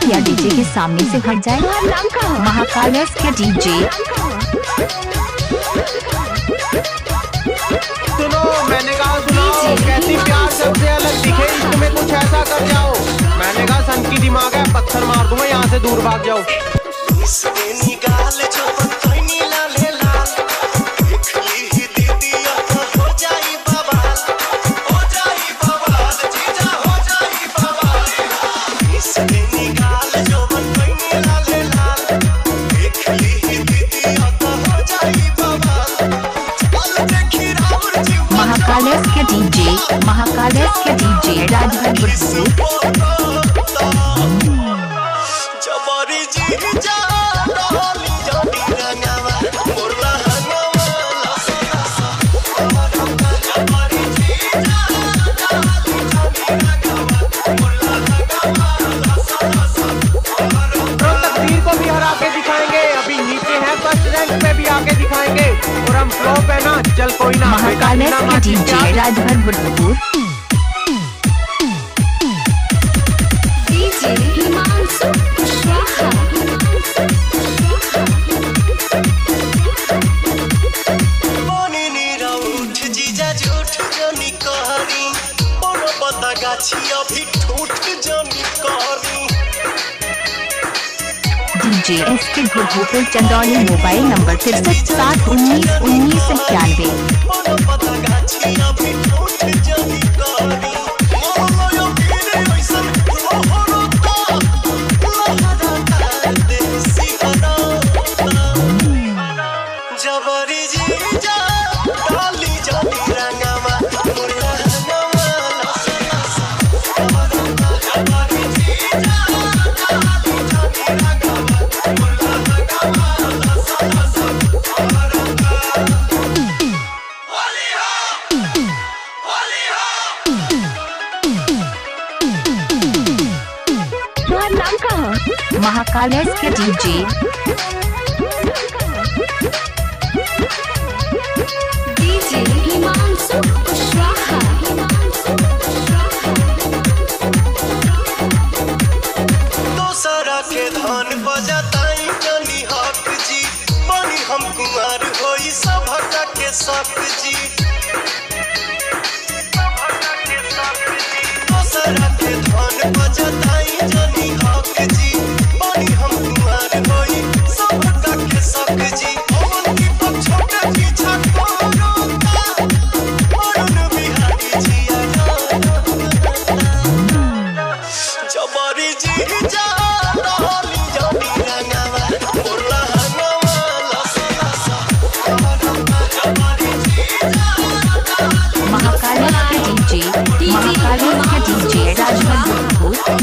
या डीजे के सामने से हट जाए। महाकाल के डीजे। सुनो, मैंने कहा सुनो, कैसी प्यार सबसे अलग दिखे, इसमें कुछ ऐसा कर जाओ। मैंने कहा सन की दिमाग है, पत्थर मार दूंगा, यहाँ से दूर भाग जाओ। महाकाल के डीजे राजभर तकदीर को भी हरा के दिखाएंगे। अभी नीचे है, फर्स्ट रैंक पे भी आके दिखाएंगे। और हम फ्लॉप है ना, चल कोई ना। महाकाल के DJ Rajbhar Buddhpur. DJ SK Bhupendra Chandauli. Mobile number 63191991। Mahakal के डीजे। दोसरा के धन बजाताई जानी हक जी, बनी हम कुमार होई सभका के सक जी। दोसरा के धन बजाताई जानी हक जी, बनी हम कुमार होई सभका के सक जी। ओवन की पक छोटा जी छको रोता, वरुण बिहारी जी जबरी जी जा रहली जनी रंगावा, मोरला हंगावा लसा लसा। जबरी जी जा महाकाल के डीजे राजभर बुद्धपुर।